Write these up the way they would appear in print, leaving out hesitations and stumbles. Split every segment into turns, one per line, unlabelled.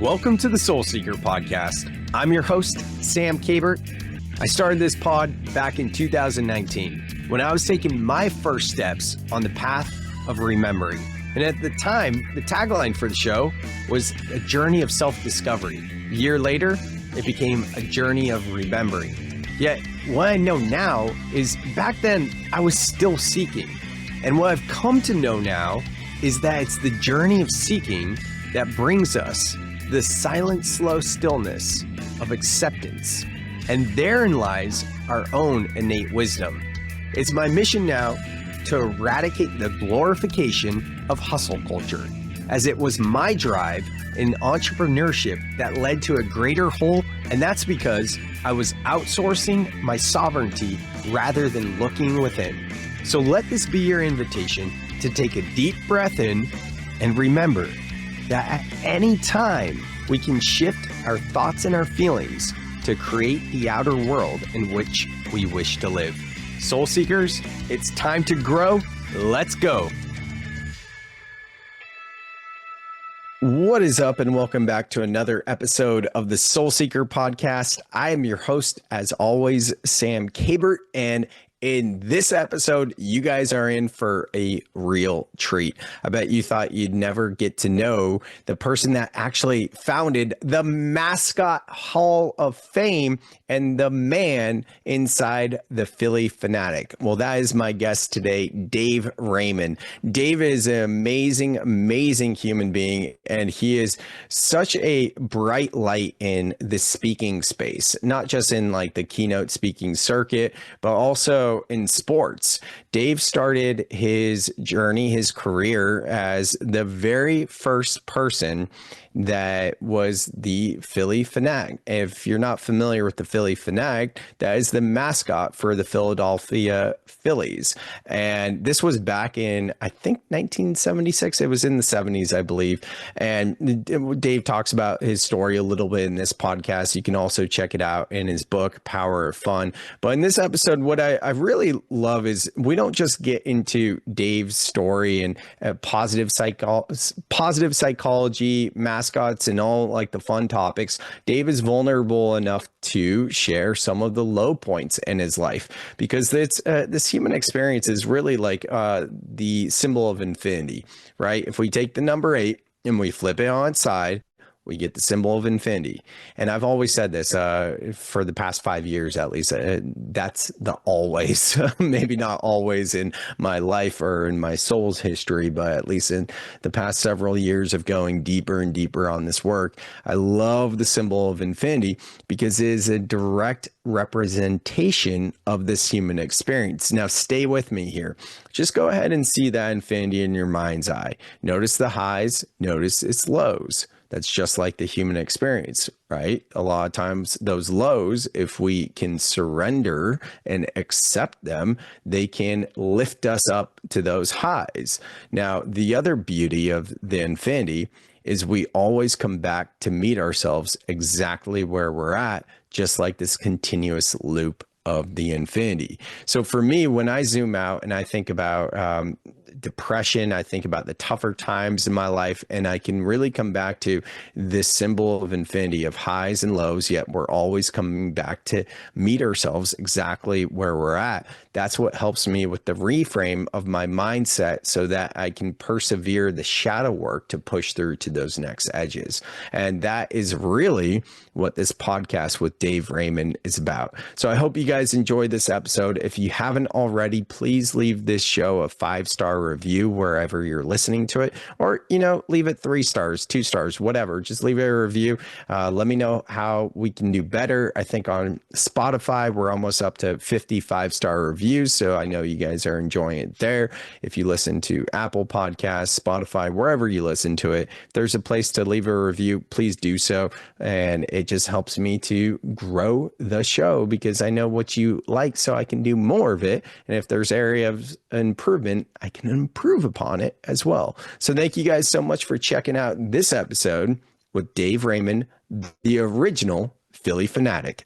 Welcome to the Soul Seeker podcast. I'm your host, Sam Kabert. I started this pod back in 2019 when I was taking my first steps on the path of remembering. And at the time, the tagline for the show was a journey of self-discovery. A year later, it became a journey of remembering. Yet, what I know now is back then I was still seeking. And what I've come to know now is that it's the journey of seeking that brings us the silent, slow stillness of acceptance. And therein lies our own innate wisdom. It's my mission now to eradicate the glorification of hustle culture, as it was my drive in entrepreneurship that led to a greater whole, and that's because I was outsourcing my sovereignty rather than looking within. So let this be your invitation to take a deep breath in and remember that at any time we can shift our thoughts and our feelings to create the outer world in which we wish to live. Soul Seekers, it's time to grow. Let's go. What is up, and welcome back to another episode of the Soul Seeker podcast. I am your host, as always, Sam Kabert, and in this episode, you guys are in for a real treat. I bet you thought you'd never get to know the person that actually founded the Mascot Hall of Fame and the man inside the Phillie Phanatic. Well, that is my guest today, Dave Raymond. Dave is an amazing human being, and he is such a bright light in the speaking space, not just in like the keynote speaking circuit, but also in sports. Dave started his journey, his career, as the very first person that was the Phillie Phanatic. If you're not familiar with the Phillie Phanatic, that is the mascot for the Philadelphia Phillies. And this was back in, I think, 1976. It was in the 70s, I believe. And Dave talks about his story a little bit in this podcast. You can also check it out in his book, Power of Fun. But in this episode, what I really love is we don't just get into Dave's story and positive psychology, mascots, and all like the fun topics. Dave is vulnerable enough to share some of the low points in his life, because it's this human experience is really like the symbol of infinity, right? If we take the number 8 and we flip it on its side, we get the symbol of infinity. And I've always said this for the past 5 years, at least, that's the always, maybe not always in my life or in my soul's history, but at least in the past several years of going deeper and deeper on this work. I love the symbol of infinity because it is a direct representation of this human experience. Now, stay with me here. Just go ahead and see that infinity in your mind's eye. Notice the highs, notice its lows. That's just like the human experience, right? A lot of times those lows, if we can surrender and accept them, they can lift us up to those highs. Now, the other beauty of the infinity is we always come back to meet ourselves exactly where we're at, just like this continuous loop of the infinity. So for me, when I zoom out and I think about depression, I think about the tougher times in my life, and I can really come back to this symbol of infinity of highs and lows, yet we're always coming back to meet ourselves exactly where we're at. That's what helps me with the reframe of my mindset so that I can persevere the shadow work to push through to those next edges. And that is really what this podcast with Dave Raymond is about. So I hope you guys enjoyed this episode. If you haven't already, please leave this show a 5-star review wherever you're listening to it, or, leave it 3 stars, 2 stars, whatever. Just leave it a review. Let me know how we can do better. I think on Spotify, we're almost up to 55-star reviews. So I know you guys are enjoying it there. If you listen to Apple Podcasts, Spotify, wherever you listen to it, if there's a place to leave a review, please do so. And it just helps me to grow the show because I know what you like, so I can do more of it. And if there's area of improvement, I can improve upon it as well. So thank you guys so much for checking out this episode with Dave Raymond, the original Phillie Phanatic.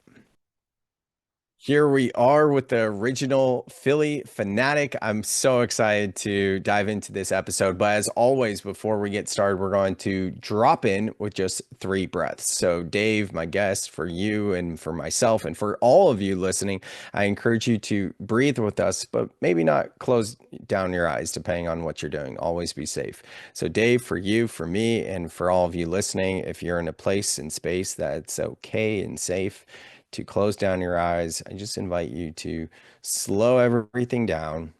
Here we are with the original Phillie Phanatic. I'm so excited to dive into this episode. But as always, before we get started, we're going to drop in with just 3 breaths. So, Dave, my guest, for you and for myself, and for all of you listening, I encourage you to breathe with us, but maybe not close down your eyes, depending on what you're doing. Always be safe. So, Dave, for you, for me, and for all of you listening, if you're in a place and space that's okay and safe, to close down your eyes, I just invite you to slow everything down.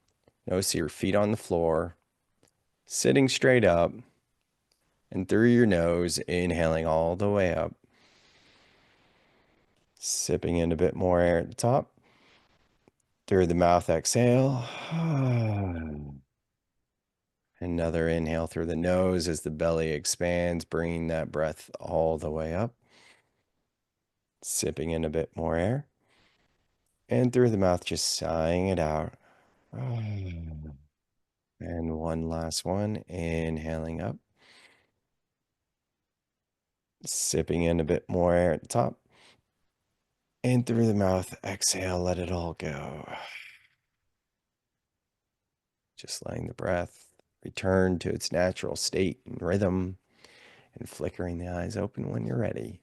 Notice your feet on the floor, sitting straight up, and through your nose, inhaling all the way up, sipping in a bit more air at the top. Through the mouth, exhale. Another inhale through the nose as the belly expands, bringing that breath all the way up. Sipping in a bit more air. And through the mouth, just sighing it out. And one last one, inhaling up, sipping in a bit more air at the top, and through the mouth, exhale, let it all go. Just letting the breath return to its natural state and rhythm, and flickering the eyes open when you're ready.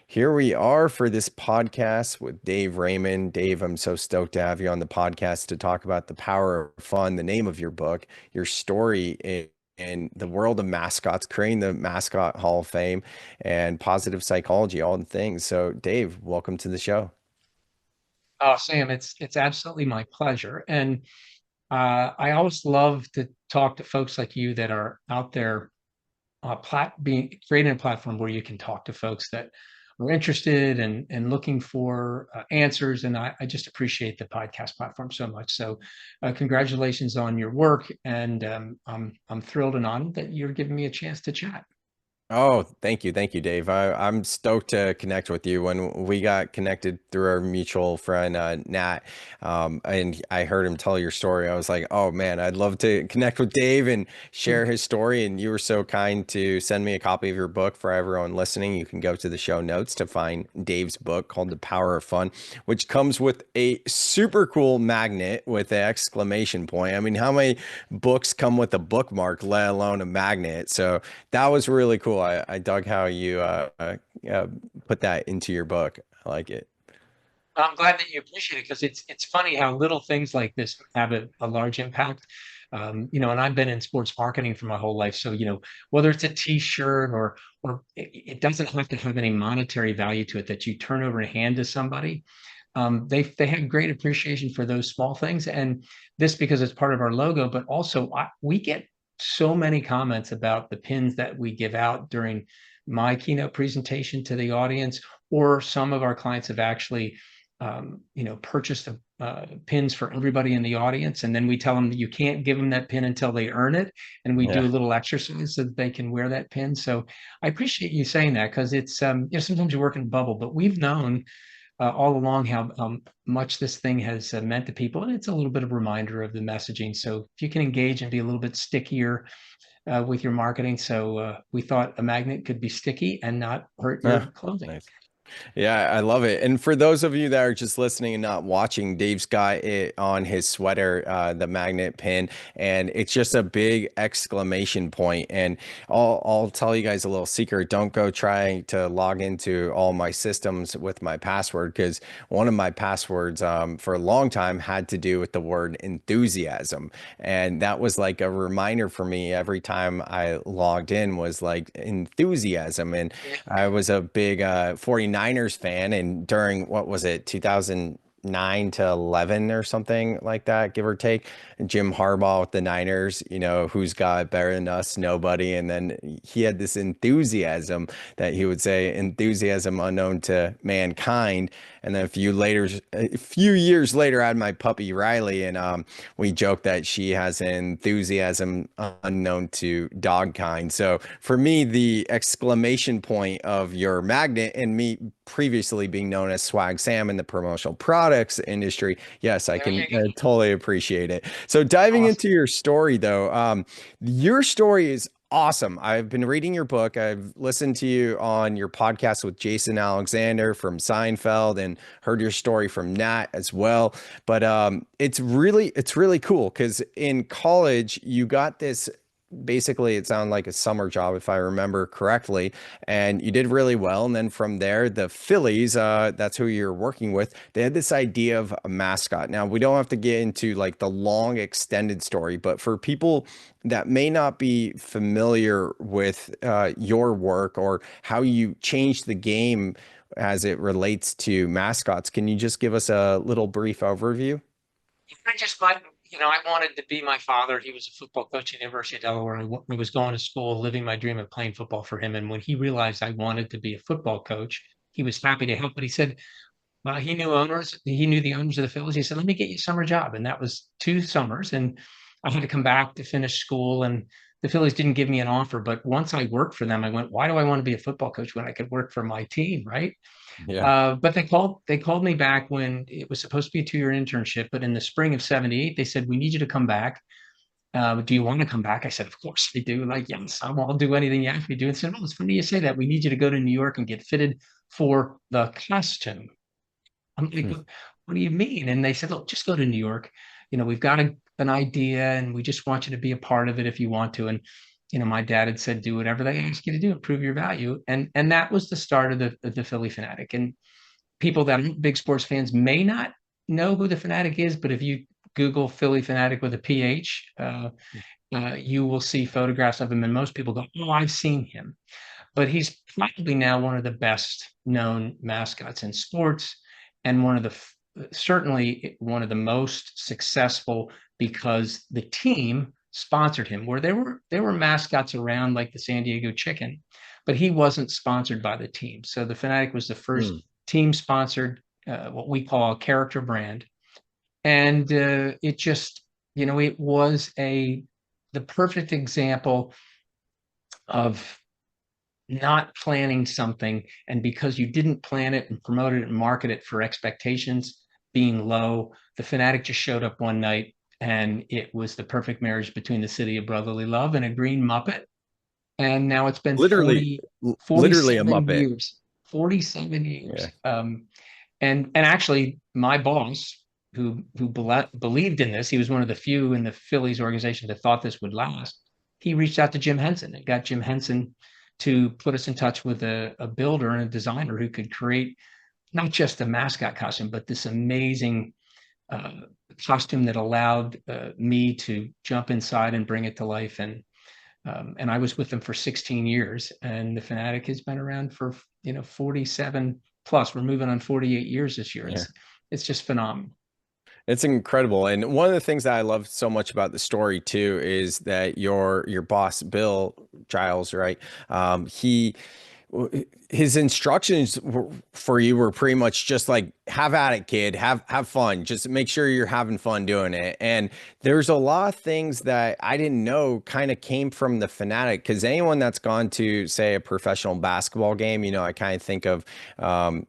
Here we are for this podcast with Dave Raymond. Dave, I'm so stoked to have you on the podcast to talk about the power of fun, the name of your book, your story in the world of mascots, creating the Mascot Hall of Fame, and positive psychology, all the things. So, Dave, welcome to the show.
Oh, Sam, it's absolutely my pleasure. And I always love to talk to folks like you that are out there, being creating a platform where you can talk to folks that are interested and looking for answers. And I just appreciate the podcast platform so much. So, congratulations on your work, and I'm thrilled and honored that you're giving me a chance to chat.
Oh, thank you. Thank you, Dave. I'm stoked to connect with you. When we got connected through our mutual friend, Nat, and I heard him tell your story, I was like, oh man, I'd love to connect with Dave and share his story. And you were so kind to send me a copy of your book. For everyone listening, you can go to the show notes to find Dave's book called The Power of Fun, which comes with a super cool magnet with an exclamation point. I mean, how many books come with a bookmark, let alone a magnet? So that was really cool. I dug how you put that into your book. I like it.
I'm glad that you appreciate it, because it's funny how little things like this have a large impact. And I've been in sports marketing for my whole life, so whether it's a T-shirt or it doesn't have to have any monetary value to it that you turn over and hand to somebody. They have great appreciation for those small things, and this because it's part of our logo. But also, we get so many comments about the pins that we give out during my keynote presentation to the audience, or some of our clients have actually purchased pins for everybody in the audience, and then we tell them that you can't give them that pin until they earn it, and we do
Yeah.
a little exercise so that they can wear that pin. So I appreciate you saying that, because it's sometimes you work in a bubble, but we've known all along how much this thing has meant to people, and it's a little bit of a reminder of the messaging. So if you can engage and be a little bit stickier with your marketing, so we thought a magnet could be sticky and not hurt your
Ah,
clothing.
nice. Yeah, I love it. And for those of you that are just listening and not watching, Dave's got it on his sweater, the magnet pin, and it's just a big exclamation point. And I'll tell you guys a little secret. Don't go trying to log into all my systems with my password, because one of my passwords for a long time had to do with the word enthusiasm. And that was like a reminder for me every time I logged in, was like enthusiasm. And I was a big 49ers fan, and during, what was it, 2009 to 11 or something like that, give or take, Jim Harbaugh with the Niners, who's got better than us? Nobody. And then he had this enthusiasm that he would say, enthusiasm unknown to mankind. And then a few years later, I had my puppy Riley, and we joked that she has an enthusiasm unknown to dog kind. So for me, the exclamation point of your magnet, and me previously being known as Swag Sam in the promotional products industry, yes, I
There
can
you go.
totally appreciate it. So diving
Awesome.
into your story, though, your story is awesome. I've been reading your book. I've listened to you on your podcast with Jason Alexander from Seinfeld and heard your story from Nat as well. But it's really cool because in college you got this, basically it sounded like a summer job if I remember correctly, and you did really well. And then from there, the Phillies, that's who you're working with, they had this idea of a mascot. Now we don't have to get into like the long extended story, but for people that may not be familiar with your work or how you changed the game as it relates to mascots, can you just give us a little brief overview?
I just thought, I wanted to be my father. He was a football coach at the University of Delaware. I was going to school, living my dream of playing football for him. And when he realized I wanted to be a football coach, he was happy to help. But he said, he knew owners. He knew the owners of the Phillies. He said, "Let me get you a summer job," and that was 2 summers. And I had to come back to finish school. And the Phillies didn't give me an offer. But once I worked for them, I went, "Why do I want to be a football coach when I could work for my team?" Right?
Yeah.
But they called me back when it was supposed to be a 2-year internship. But in the spring of '78, they said, "We need you to come back. Do you want to come back?" I said, "Of course I do." Like, yes, I'll do anything you ask me to do. And said, "Oh, it's funny you say that. We need you to go to New York and get fitted for the costume." I'm like,
Hmm.
"What do you mean?" And they said, "Look, just go to New York. We've got an idea and we just want you to be a part of it if you want to." And, my dad had said, "Do whatever they ask you to do and prove your value." And that was the start of the Phillie Phanatic. And people that aren't big sports fans may not know who the Phanatic is, but if you Google Phillie Phanatic with a PH, you will see photographs of him. And most people go, "Oh, I've seen him." But he's probably now one of the best known mascots in sports, and certainly one of the most successful, because the team sponsored him. Where there were mascots around like the San Diego Chicken, but he wasn't sponsored by the team. So the Fanatic was the first
Hmm.
team sponsored, what we call a character brand. And it just, it was the perfect example of not planning something, and because you didn't plan it and promote it and market it for expectations being low, the Fanatic just showed up one night, and it was the perfect marriage between the city of brotherly love and a green Muppet. And now it's been
Literally,
40,
literally a
47
Muppet.
years, 47
Yeah.
years. And actually my boss, who believed in this, he was one of the few in the Phillies organization that thought this would last. He reached out to Jim Henson and got Jim Henson to put us in touch with a builder and a designer who could create not just the mascot costume, but this amazing uh, costume that allowed me to jump inside and bring it to life. And I was with them for 16 years, and the Fanatic has been around for 47 plus. We're moving on 48 years this year.
Yeah.
It's just phenomenal.
It's incredible. And one of the things that I love so much about the story too is that your boss, Bill Giles, right? He his instructions for you were pretty much just like, have at it, kid, have fun, just make sure you're having fun doing it. And there's a lot of things that I didn't know kind of came from the Fanatic, because anyone that's gone to, say, a professional basketball game, I kind of think of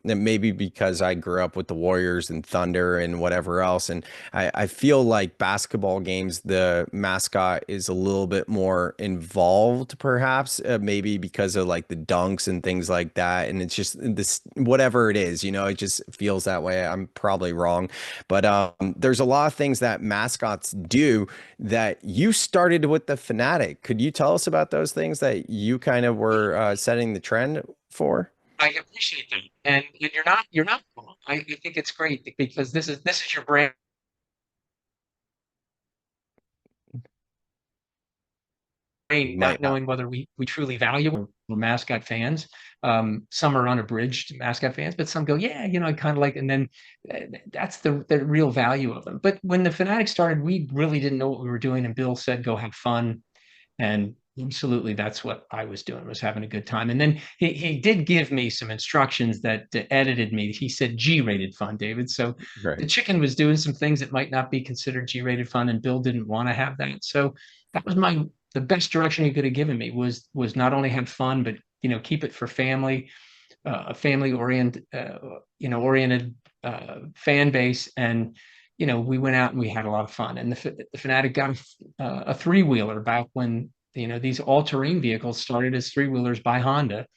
maybe because I grew up with the Warriors and Thunder and whatever else, and I feel like basketball games, the mascot is a little bit more involved, perhaps, maybe because of like the dunks and things like that. And it's just this, whatever it is, it just feels that way. I'm probably wrong, but there's a lot of things that mascots do that you started with the Fanatic. Could you tell us about those things that you kind of were setting the trend for?
I appreciate that, and you're not wrong. I think it's great because this is your brand.
Might
Not knowing whether we truly value we're mascot fans. Some are unabridged mascot fans, but some go, yeah, I kind of like, and then that's the real value of them. But when the Fanatic started, we really didn't know what we were doing, and Bill said, "Go have fun." And absolutely, that's what I was doing, was having a good time. And then he did give me some instructions that edited me. He said G-rated fun, David. So the
right.
chicken was doing some things that might not be considered G-rated fun, and Bill didn't want to have that. So that was the best direction he could have given me, was not only have fun, but keep it for family, a family oriented fan base. And we went out and we had a lot of fun. And the Fanatic got a 3-wheeler back when these all-terrain vehicles started as three-wheelers by Honda.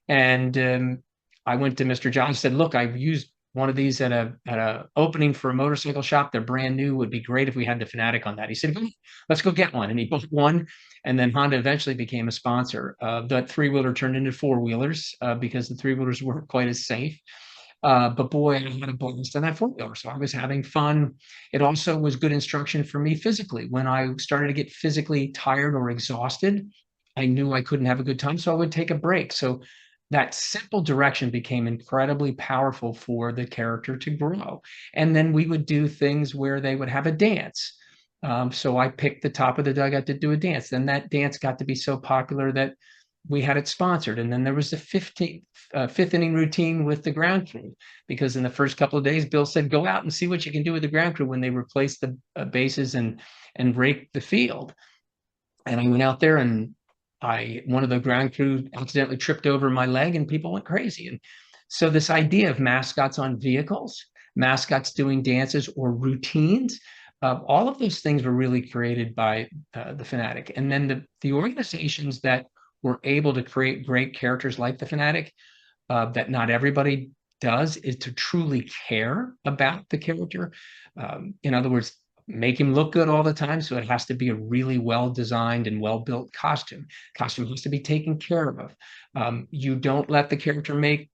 And I went to Mr. John and said, look, I've used one of these at a opening for a motorcycle shop. They're brand new. Would be great if we had the Phanatic on that. He said, let's go get one. And he bought one. And then Honda eventually became a sponsor. That three-wheeler turned into four-wheelers because the three-wheelers weren't quite as safe. But boy, I had a blast on that four-wheeler. So I was having fun. It also was good instruction for me physically. When I started to get physically tired or exhausted, I knew I couldn't have a good time, so I would take a break. So that simple direction became incredibly powerful for the character to grow. And then we would do things where they would have a dance. So I picked the top of the dugout to do a dance. Then that dance got to be so popular that we had it sponsored. And then there was the fifth inning routine with the ground crew, because in the first couple of days, Bill said, go out and see what you can do with the ground crew when they replace the bases and rake the field. And I went out there, and one of the ground crew accidentally tripped over my leg, and people went crazy. And so this idea of mascots on vehicles, mascots doing dances or routines, all of those things were really created by the Phanatic. And then the organizations that were able to create great characters like the Phanatic, that not everybody does, is to truly care about the character. In other words, make him look good all the time. So it has to be a really well-designed and well-built costume. Costume has to be taken care of. You don't let the character make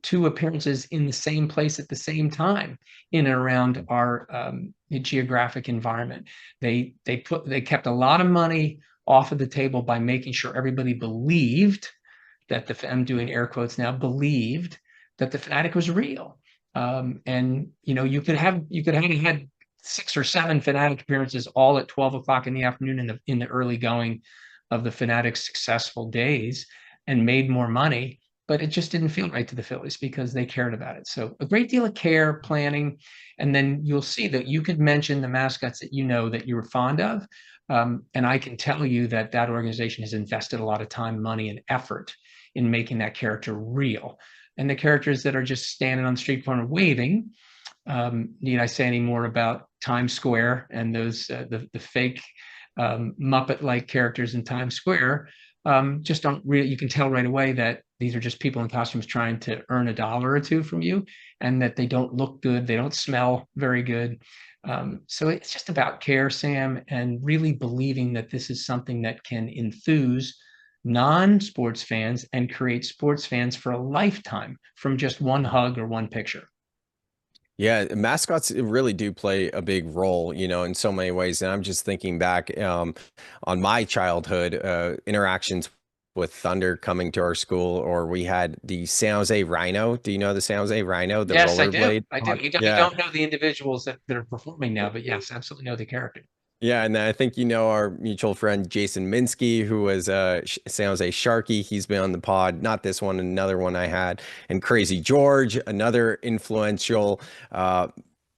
two appearances in the same place at the same time in and around our geographic environment. They kept a lot of money off of the table by making sure everybody believed that I'm doing air quotes now, believed that the Phanatic was real. And you could have had 6 or 7 Phanatic appearances all at 12 o'clock in the afternoon in the early going of the Phanatic's successful days, and made more money, but it just didn't feel right to the Phillies because they cared about it. So a great deal of care, planning, and then you'll see that you could mention the mascots that that you were fond of. And I can tell you that organization has invested a lot of time, money, and effort in making that character real. And the characters that are just standing on the street corner waving, need I say any more about Times Square and those the fake Muppet-like characters in Times Square? Just don't really, you can tell right away that these are just people in costumes trying to earn a dollar or two from you, and that they don't look good, they don't smell very good. So it's just about care, Sam, and really believing that this is something that can enthuse non-sports fans and create sports fans for a lifetime from just one hug or one picture.
Yeah, mascots really do play a big role, in so many ways. And I'm just thinking back on my childhood interactions with Thunder coming to our school, or we had the San Jose Rhino. Do you know the San Jose Rhino, the
Yes, I do.
rollerblade?
I do. I
Yeah.
don't know the individuals that are performing now, but yes, absolutely know the character.
Yeah, and then I think our mutual friend Jason Minsky, who was San Jose Sharky. He's been on the pod, not this one, another one I had, and Crazy George, another influential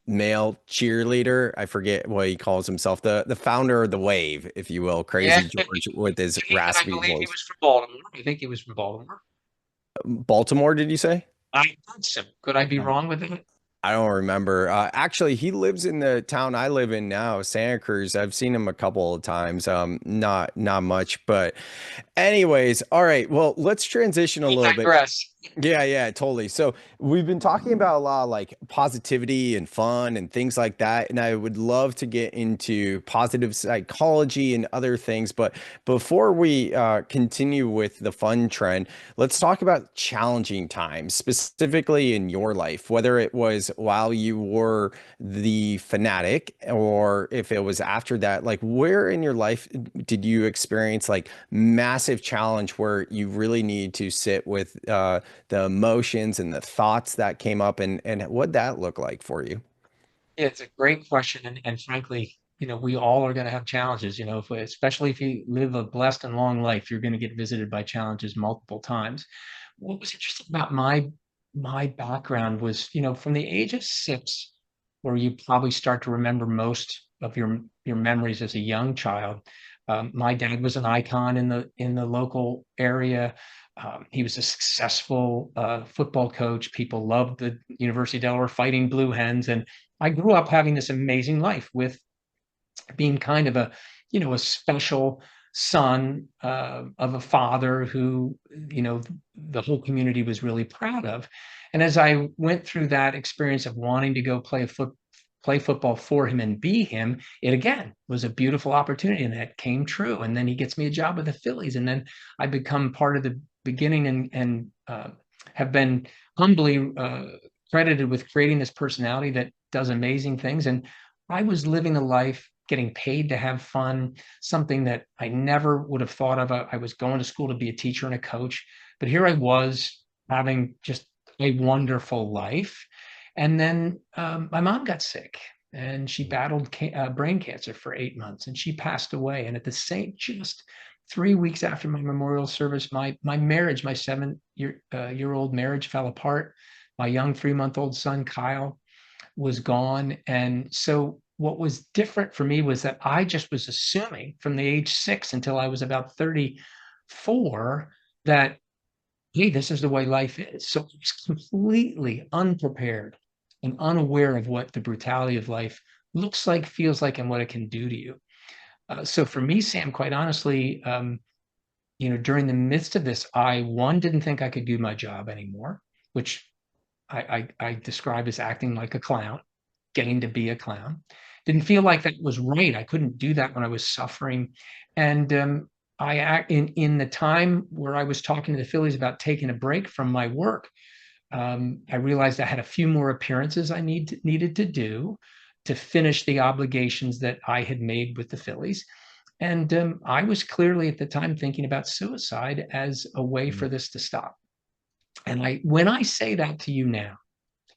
male cheerleader. I forget what he calls himself, the founder of the wave, if you will,
Yeah,
Crazy George with his
and I
raspy
believe he
voice.
was from Baltimore. I think he was from Baltimore.
Baltimore, did you say?
I think so. Could I be wrong with that?
I don't remember. Actually, he lives in the town I live in now, Santa Cruz. I've seen him a couple of times. Not much, but anyways, all right. Well, let's transition a
We
little bit.
digress.
Yeah, totally. So we've been talking about a lot of like positivity and fun and things like that. And I would love to get into positive psychology and other things. But before we continue with the fun trend, let's talk about challenging times, specifically in your life, whether it was while you were the Phanatic or if it was after that. Like, where in your life did you experience like massive challenge where you really need to sit with the emotions and the thoughts that came up, and what'd that look like for you?
Yeah, it's a great question, and frankly, we all are going to have challenges. Especially if you live a blessed and long life, you're going to get visited by challenges multiple times. What was interesting about my background was, from the age of 6, where you probably start to remember most of your memories as a young child. My dad was an icon in the local area. He was a successful football coach. People loved the University of Delaware Fighting Blue Hens, and I grew up having this amazing life with being kind of a special son of a father who, the whole community was really proud of. And as I went through that experience of wanting to go play football for him and be him, it again was a beautiful opportunity, and that came true. And then he gets me a job with the Phillies, and then I become part of the beginning, and have been humbly credited with creating this personality that does amazing things. And I was living a life getting paid to have fun, something that I never would have thought of. I was going to school to be a teacher and a coach, but here I was having just a wonderful life. And then my mom got sick, and she battled brain cancer for 8 months, and she passed away. And at the same, just 3 weeks after my memorial service, my marriage, my 7-year-old marriage fell apart. My young 3-month-old son, Kyle, was gone. And so what was different for me was that I just was assuming from the age 6 until I was about 34 that, hey, this is the way life is. So I was completely unprepared and unaware of what the brutality of life looks like, feels like, and what it can do to you. So for me, Sam, quite honestly, during the midst of this, I, one, didn't think I could do my job anymore, which I describe as acting like a clown, getting to be a clown. Didn't feel like that was right. I couldn't do that when I was suffering. And in the time where I was talking to the Phillies about taking a break from my work, I realized I had a few more appearances I needed to do to finish the obligations that I had made with the Phillies. And I was clearly at the time thinking about suicide as a way for this to stop. And when I say that to you now,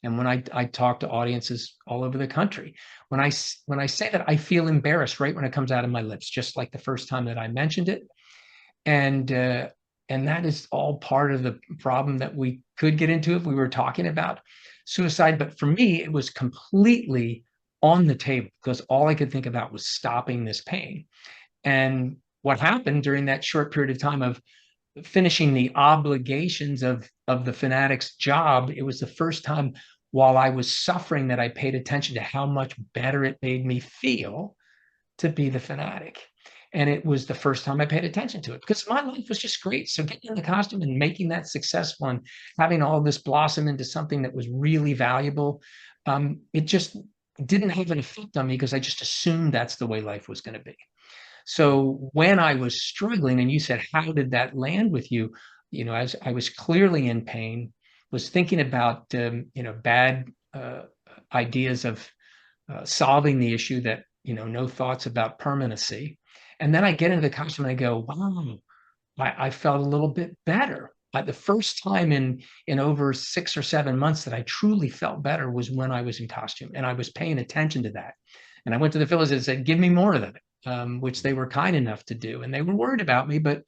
and when I talk to audiences all over the country, when I say that, I feel embarrassed right when it comes out of my lips, just like the first time that I mentioned it. And that is all part of the problem that we could get into if we were talking about suicide. But for me, it was completely on the table because all I could think about was stopping this pain. And what happened during that short period of time of finishing the obligations of the Phanatic's job, it was the first time while I was suffering that I paid attention to how much better it made me feel to be the Phanatic. And it was the first time I paid attention to it because my life was just great. So getting in the costume and making that successful and having all this blossom into something that was really valuable, it just didn't have an effect on me because I just assumed that's the way life was going to be. So when I was struggling, and you said, how did that land with you? As I was clearly in pain, was thinking about, bad ideas of solving the issue that, no thoughts about permanency. And then I get into the costume and I go, wow, I felt a little bit better. The first time in over 6 or 7 months that I truly felt better was when I was in costume, and I was paying attention to that. And I went to the Phillies and said, give me more of that, which they were kind enough to do. And they were worried about me, but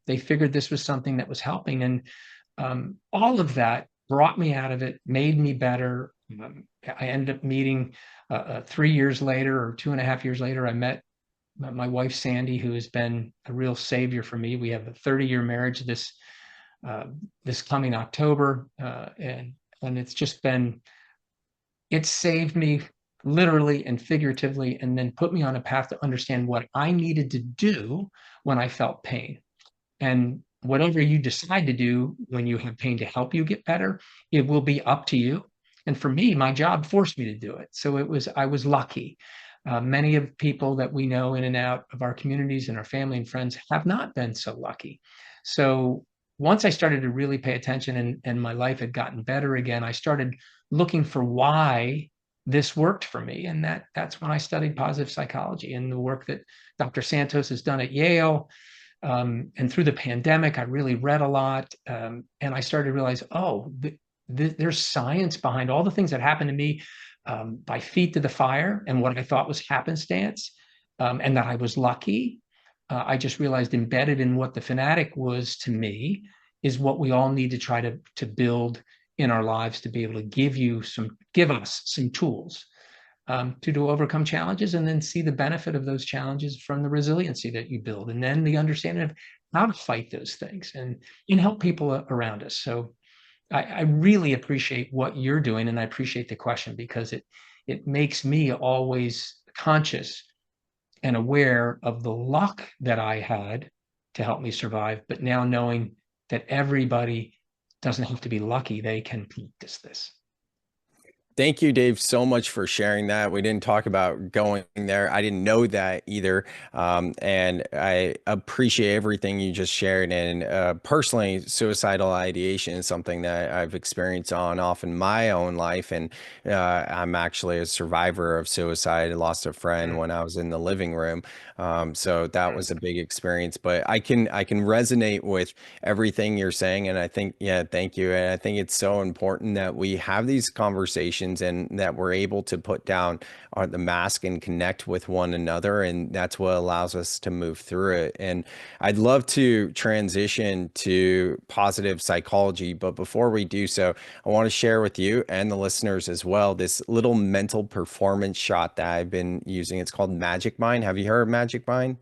they figured this was something that was helping. And all of that brought me out of it, made me better. I ended up meeting 3 years later, or 2.5 years later, I met my wife, Sandy, who has been a real savior for me. We have a 30-year marriage this coming October. And it's just been, it saved me literally and figuratively, and then put me on a path to understand what I needed to do when I felt pain. And whatever you decide to do when you have pain to help you get better, it will be up to you. And for me, my job forced me to do it. So I was lucky. Many of people that we know in and out of our communities and our family and friends have not been so lucky. So once I started to really pay attention, and my life had gotten better again, I started looking for why this worked for me. And that's when I studied positive psychology and the work that Dr. Santos has done at Yale. And through the pandemic, I really read a lot. And I started to realize, there's science behind all the things that happened to me, by feet to the fire, and what I thought was happenstance, and that I was lucky. I just realized embedded in what the Phanatic was to me is what we all need to try to build in our lives to be able to give us some tools to overcome challenges, and then see the benefit of those challenges from the resiliency that you build, and then the understanding of how to fight those things and help people around us. So I really appreciate what you're doing, and I appreciate the question because it makes me always conscious and aware of the luck that I had to help me survive, but now knowing that everybody doesn't have to be lucky, they can practice this.
Thank you, Dave, so much for sharing that. We didn't talk about going there. I didn't know that either. And I appreciate everything you just shared. And personally, suicidal ideation is something that I've experienced on and off in my own life. And I'm actually a survivor of suicide. I lost a friend when I was in the living room. So that was a big experience. But I can resonate with everything you're saying. And I think, yeah, thank you. And I think it's so important that we have these conversations and that we're able to put down the mask and connect with one another. And that's what allows us to move through it. And I'd love to transition to positive psychology. But before we do so, I want to share with you and the listeners as well this little mental performance shot that I've been using. It's called Magic Mind. Have you heard of Magic Mind?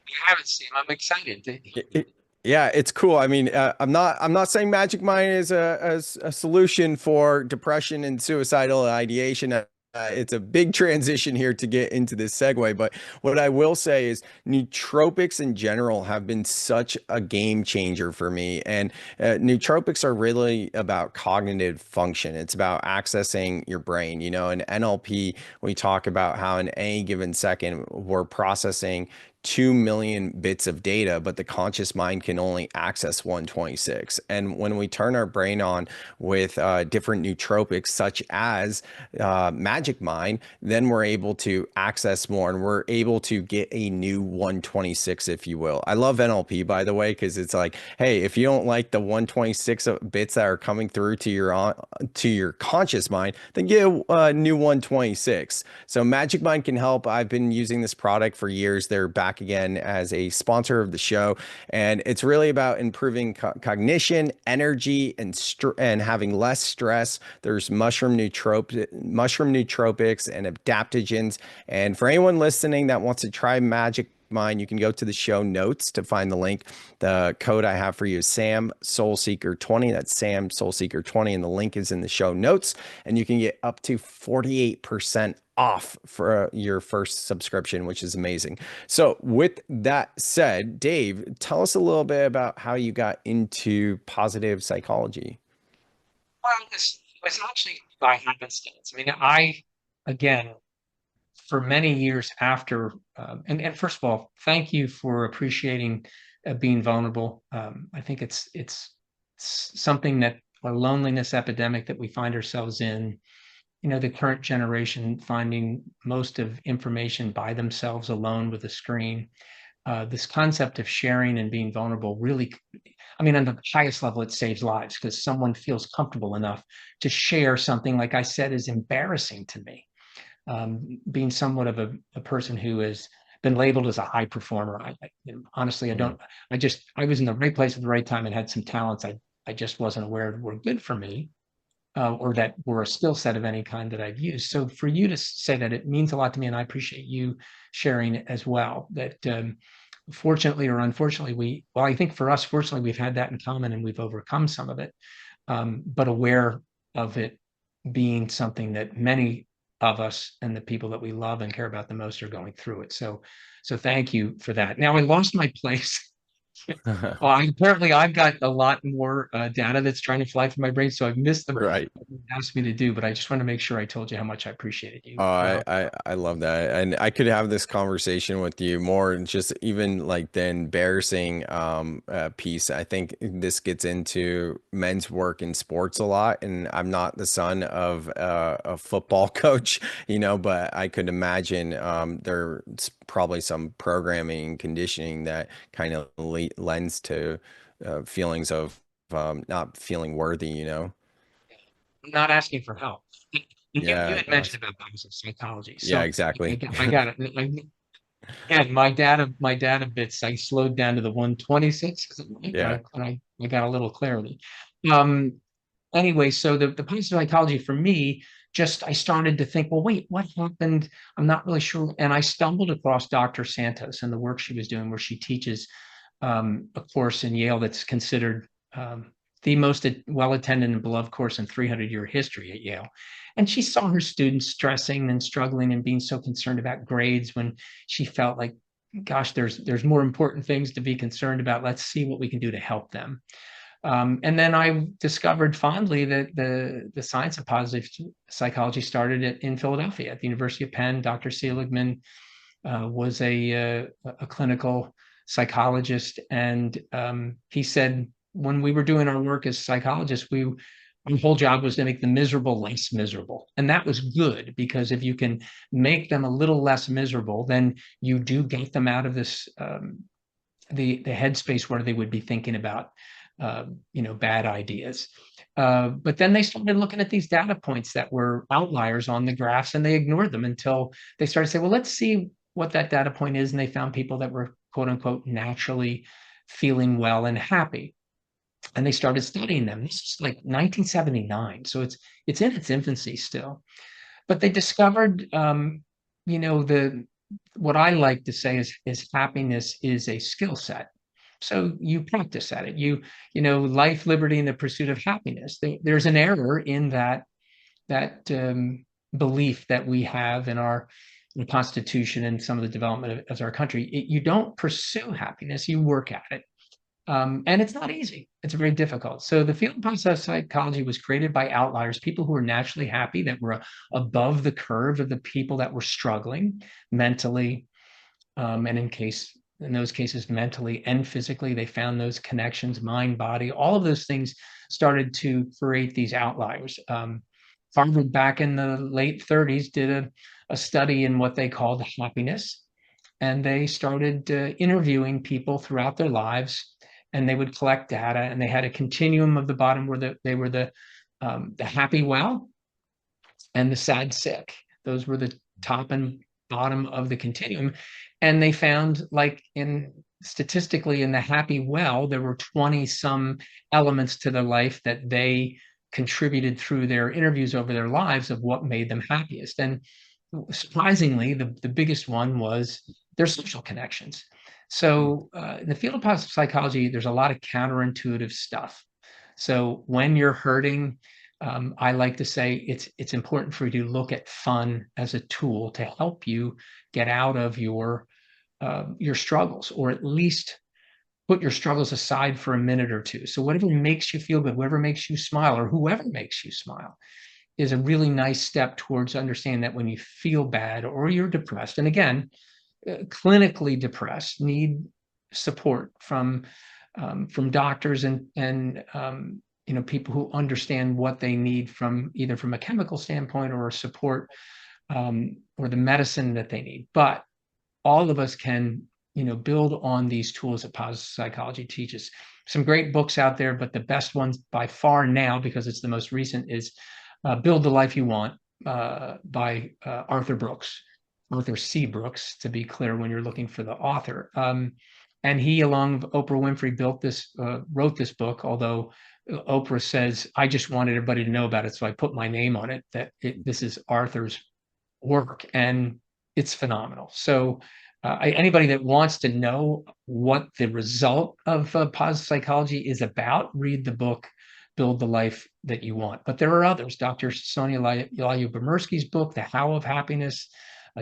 I haven't seen. I'm excited.
Yeah, it's cool. I mean, I'm not saying Magic Mind is a solution for depression and suicidal ideation. It's a big transition here to get into this segue, but what I will say is nootropics in general have been such a game changer for me. And nootropics are really about cognitive function. It's about accessing your brain. In NLP, we talk about how in any given second we're processing 2 million bits of data, but the conscious mind can only access 126. And when we turn our brain on with different nootropics, such as Magic Mind, then we're able to access more and we're able to get a new 126, if you will. I love NLP, by the way, because it's like, hey, if you don't like the 126 bits that are coming through to your conscious mind, then get a new 126. So Magic Mind can help. I've been using this product for years. They're back again as a sponsor of the show, and it's really about improving cognition, energy, and having less stress. There's mushroom nootropics and adaptogens. And for anyone listening that wants to try Magic Mind, you can go to the show notes to find the link. The code I have for you is Sam Soul Seeker 20. That's Sam Soul Seeker 20, and the link is in the show notes. And you can get up to 48% off for your first subscription, which is amazing. So, with that said, Dave, tell us a little bit about how you got into positive psychology.
Well, this was actually by happenstance. I mean, again, for many years after, and first of all, thank you for appreciating being vulnerable. I think it's something that our loneliness epidemic that we find ourselves in, the current generation finding most of information by themselves alone with a screen. This concept of sharing and being vulnerable really, I mean, on the highest level, it saves lives because someone feels comfortable enough to share something, like I said, is embarrassing to me. Being somewhat of a person who has been labeled as a high performer, honestly, I
Mm.
don't, I was in the right place at the right time and had some talents I just wasn't aware were good for me, or that were a skill set of any kind that I've used. So for you to say that, it means a lot to me, and I appreciate you sharing it as well. That fortunately or unfortunately, well, I think for us, fortunately, we've had that in common and we've overcome some of it, but aware of it being something that many of us and the people that we love and care about the most are going through it. So thank you for that. Now I lost my place. Well, apparently I've got a lot more data that's trying to fly from my brain, so I've missed them.
Right.
You asked me to do, but I just want to make sure I told you how much I appreciated you.
Oh, I love that. And I could have this conversation with you more and just even like the embarrassing piece. I think this gets into men's work in sports a lot. And I'm not the son of a football coach, but I could imagine there's probably some programming and conditioning that kind of lends to feelings of not feeling worthy.
I'm not asking for help. You
Yeah,
had mentioned about positive psychology,
yeah,
so
exactly.
I got it. And my data bits, I slowed down to the 126 because
Yeah.
I got a little clarity. Um, anyway, so the positive psychology for me, just I started to think, well, wait, what happened? I'm not really sure. And I stumbled across Dr. Santos and the work she was doing, where she teaches a course in Yale that's considered the most well-attended and beloved course in 300-year history at Yale. And she saw her students stressing and struggling and being so concerned about grades when she felt like, gosh, there's more important things to be concerned about. Let's see what we can do to help them. And then I discovered fondly that the science of positive psychology started in Philadelphia at the University of Penn. Dr. Seligman was a clinical psychologist, and he said when we were doing our work as psychologists, our whole job was to make the miserable less miserable. And that was good, because if you can make them a little less miserable, then you do get them out of this the headspace where they would be thinking about bad ideas. But then they started looking at these data points that were outliers on the graphs, and they ignored them until they started to say, well, let's see what that data point is. And they found people that were, quote unquote, naturally feeling well and happy. And they started studying them. This is like 1979. So it's in its infancy still. But they discovered, what I like to say is happiness is a skill set. So you practice at it. Life, liberty, and the pursuit of happiness. There's an error in that belief that we have in our Constitution and some of the development of our country. You don't pursue happiness, you work at it. And it's not easy. It's very difficult. So the field of positive psychology was created by outliers, people who were naturally happy, that were above the curve of the people that were struggling mentally, and in those cases, mentally and physically. They found those connections, mind, body, all of those things started to create these outliers. Harvard back in the late 30s did a study in what they called happiness. And they started interviewing people throughout their lives, and they would collect data, and they had a continuum of the bottom where they were the happy well and the sad sick. Those were the top and bottom of the continuum. And they found, like, statistically in the happy well, there were 20 some elements to their life that they contributed through their interviews over their lives of what made them happiest. And surprisingly, the biggest one was their social connections. So in the field of positive psychology, there's a lot of counterintuitive stuff. So when you're hurting, I like to say it's important for you to look at fun as a tool to help you get out of your struggles, or at least put your struggles aside for a minute or two. So whatever makes you feel good, whatever makes you smile, or whoever makes you smile, is a really nice step towards understanding that when you feel bad or you're depressed, and again, clinically depressed, need support from doctors and people who understand what they need either from a chemical standpoint or support, or the medicine that they need. But all of us can build on these tools that positive psychology teaches. Some great books out there, but the best ones by far now, because it's the most recent, is Build the Life You Want by Arthur C. Brooks, to be clear when you're looking for the author. And he, along with Oprah Winfrey, wrote this book, although Oprah says, I just wanted everybody to know about it, so I put my name on it, this is Arthur's work, and it's phenomenal. So anybody that wants to know what the result of positive psychology is about, read the book, Build the Life That You Want. But there are others. Dr. Sonia Lyubomirsky's book, The How of Happiness,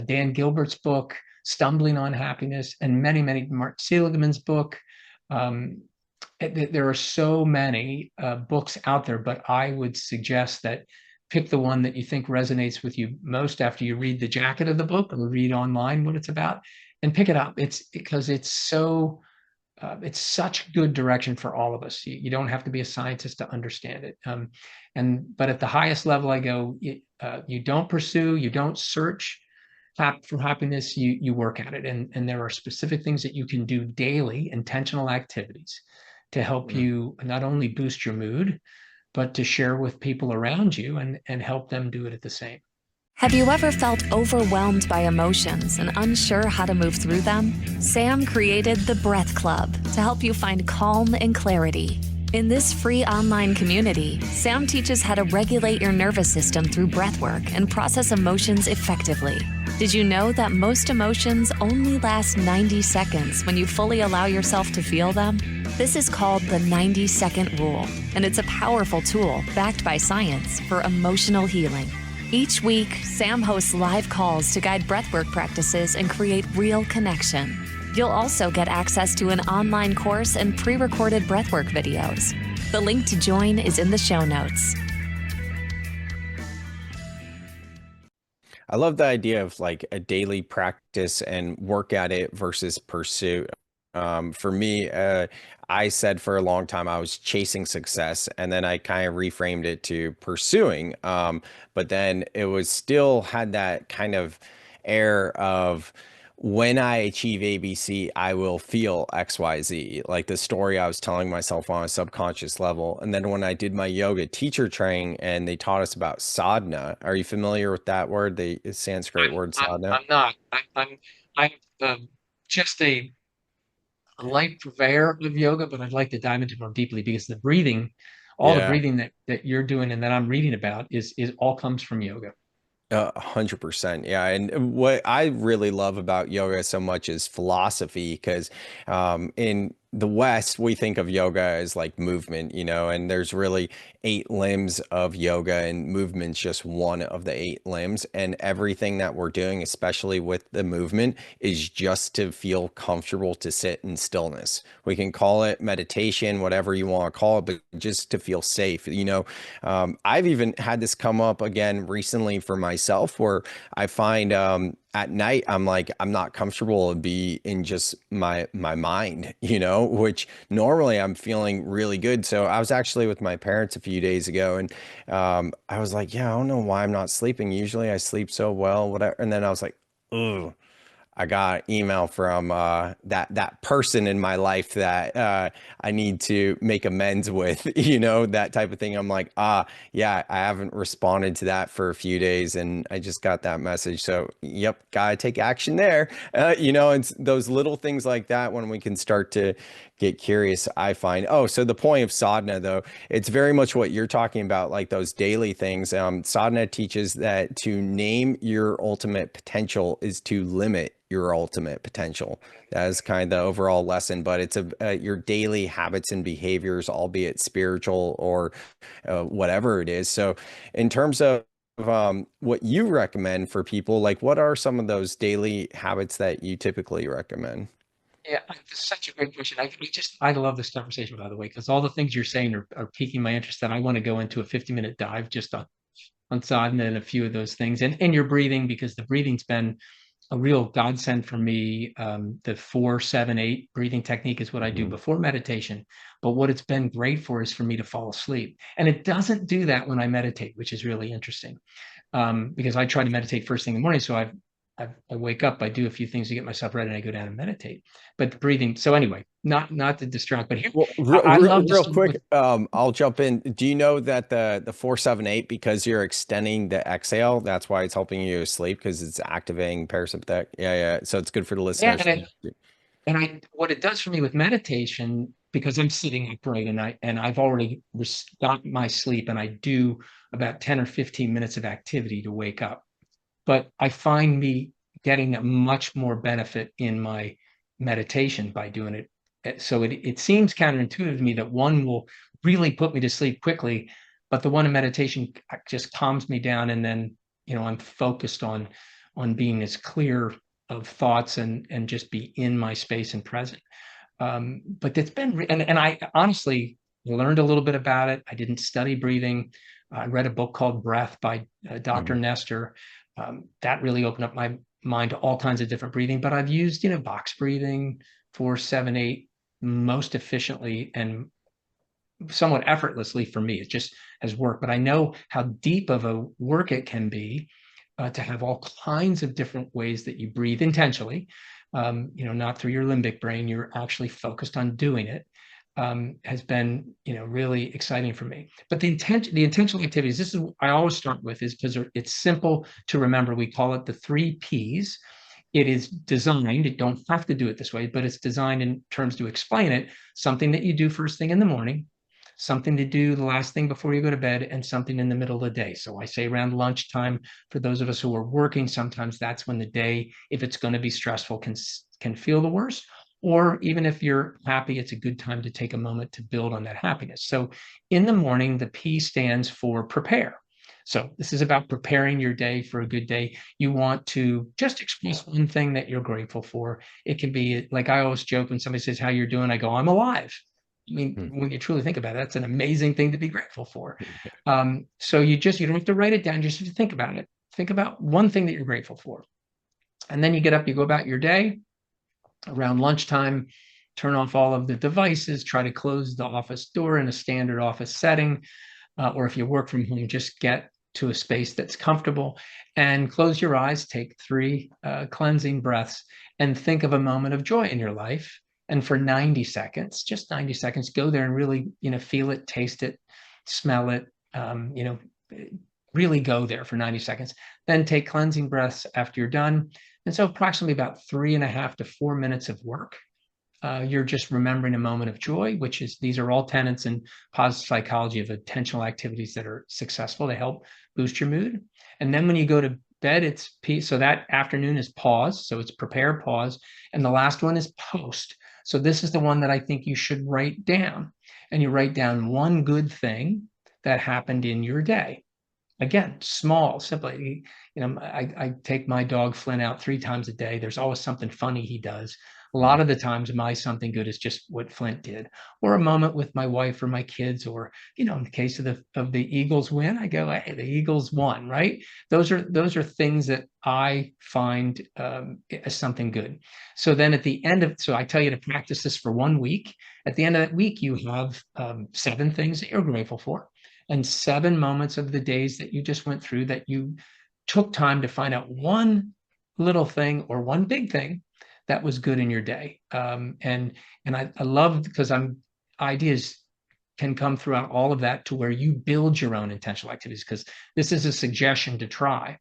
Dan Gilbert's book, Stumbling on Happiness, and many, Mark Seligman's book. There are so many books out there, but I would suggest that pick the one that you think resonates with you most after you read the jacket of the book or read online what it's about, and pick it up. It's because it's such good direction for all of us. You don't have to be a scientist to understand it. But at the highest level, I go, you don't pursue, you don't search for happiness, you work at it. And there are specific things that you can do daily, intentional activities, to help you not only boost your mood, but to share with people around you and help them do it at the same.
Have you ever felt overwhelmed by emotions and unsure how to move through them? Sam created the Breath Club to help you find calm and clarity. In this free online community, Sam teaches how to regulate your nervous system through breath work and process emotions effectively. Did you know that most emotions only last 90 seconds when you fully allow yourself to feel them? This is called the 90-second rule, and it's a powerful tool backed by science for emotional healing. Each week, Sam hosts live calls to guide breathwork practices and create real connection. You'll also get access to an online course and pre-recorded breathwork videos. The link to join is in the show notes.
I love the idea of like a daily practice and work at it versus pursuit. For me, I said for a long time I was chasing success, and then I kind of reframed it to pursuing. But then it was still had that kind of air of when I achieve ABC, I will feel XYZ, like the story I was telling myself on a subconscious level. And then when I did my yoga teacher training and they taught us about sadhana, are you familiar with that word, the Sanskrit word sadhana?
I'm not. I'm just a light purveyor of yoga, but I'd like to dive into more deeply because the breathing, all the
Yeah.
breathing that you're doing and that I'm reading about is all comes from yoga.
100%. Yeah. And what I really love about yoga so much is philosophy, because in the West, we think of yoga as like movement, and there's really 8 limbs of yoga, and movement's just one of the 8 limbs. And everything that we're doing, especially with the movement, is just to feel comfortable to sit in stillness. We can call it meditation, whatever you want to call it, but just to feel safe. I've even had this come up again recently for myself, where I find at night I'm like, I'm not comfortable to be in just my mind, which normally I'm feeling really good. So I was actually with my parents a few days ago, and I was like, yeah, I don't know why I'm not sleeping. Usually I sleep so well, whatever. And then I was like, ooh, I got an email from that person in my life that I need to make amends with, that type of thing. I'm like, yeah, I haven't responded to that for a few days, and I just got that message. So, yep, gotta take action there. And those little things like that, when we can start to get curious, I find. Oh, so the point of sadhana, though, it's very much what you're talking about, like those daily things. Sadhana teaches that to name your ultimate potential is to limit your ultimate potential. That is kind of the overall lesson, but it's your daily habits and behaviors, albeit spiritual or whatever it is. So in terms of what you recommend for people, like what are some of those daily habits that you typically recommend?
Yeah, this is such a great question. I love this conversation, by the way, because all the things you're saying are piquing my interest, and I want to go into a 50-minute dive just on sadhana and a few of those things, and your breathing, because the breathing's been a real godsend for me. The 4-7-8 breathing technique is what I do before meditation, but what it's been great for is for me to fall asleep, and it doesn't do that when I meditate, which is really interesting, because I try to meditate first thing in the morning. So I wake up, I do a few things to get myself ready, and I go down and meditate. But the breathing. So anyway, not to distract, but here
Well,
I love to
real
start
quick,
with.
I'll jump in. Do you know that the 4-7-8, because you're extending the exhale, that's why it's helping you sleep, because it's activating parasympathetic. Yeah. So it's good for the
Yeah,
listeners.
and what it does for me with meditation, because I'm sitting upright and I've already got my sleep, and I do about 10 or 15 minutes of activity to wake up. But I find me getting a much more benefit in my meditation by doing it. So it seems counterintuitive to me that one will really put me to sleep quickly, but the one in meditation just calms me down, and then I'm focused on being as clear of thoughts and just be in my space and present. But it's been and I honestly learned a little bit about it. I didn't study breathing. I read a book called Breath by Dr.
Mhm.
Nestor. That really opened up my mind to all kinds of different breathing. But I've used box breathing, 4-7-8 most efficiently and somewhat effortlessly for me. It just has worked. But I know how deep of a work it can be to have all kinds of different ways that you breathe intentionally. Not through your limbic brain. You're actually focused on doing it. Has been really exciting for me. But the intentional activities, this is what I always start with, is because it's simple to remember. We call it the 3 Ps. It is designed, you don't have to do it this way, but it's designed in terms to explain it. Something that you do first thing in the morning, something to do the last thing before you go to bed, and something in the middle of the day. So I say around lunchtime for those of us who are working. Sometimes that's when the day, if it's going to be stressful, can feel the worst. Or even if you're happy, it's a good time to take a moment to build on that happiness. So in the morning, the P stands for prepare. So this is about preparing your day for a good day. You want to just express one thing that you're grateful for. It can be like, I always joke when somebody says, how you're doing? I go, I'm alive. I mean, when you truly think about it, that's an amazing thing to be grateful for. So you don't have to write it down, just think about it. Think about one thing that you're grateful for. And then you get up, you go about your day. Around lunchtime, turn off all of the devices, try to close the office door in a standard office setting. Or if you work from home, just get to a space that's comfortable and close your eyes, take 3 cleansing breaths, and think of a moment of joy in your life. And for 90 seconds, just 90 seconds, go there and really, feel it, taste it, smell it, really go there for 90 seconds. Then take cleansing breaths after you're done. And so approximately about 3.5 to 4 minutes of work. You're just remembering a moment of joy, which is, these are all tenets in positive psychology of intentional activities that are successful. They help boost your mood. And then when you go to bed, it's peace. So that afternoon is pause. So it's prepare, pause. And the last one is post. So this is the one that I think you should write down. And you write down one good thing that happened in your day. Again, small, simply, I take my dog Flynn out 3 times a day. There's always something funny he does. A lot of the times my something good is just what Flint did, or a moment with my wife or my kids, or, in the case of the Eagles win, I go, hey, the Eagles won, right? Those are things that I find as something good. So then at the end so I tell you to practice this for 1 week. At the end of that week, you have 7 things that you're grateful for, and 7 moments of the days that you just went through that you took time to find out one little thing or one big thing that was good in your day. And I love, because ideas can come throughout all of that to where you build your own intentional activities, because this is a suggestion to try.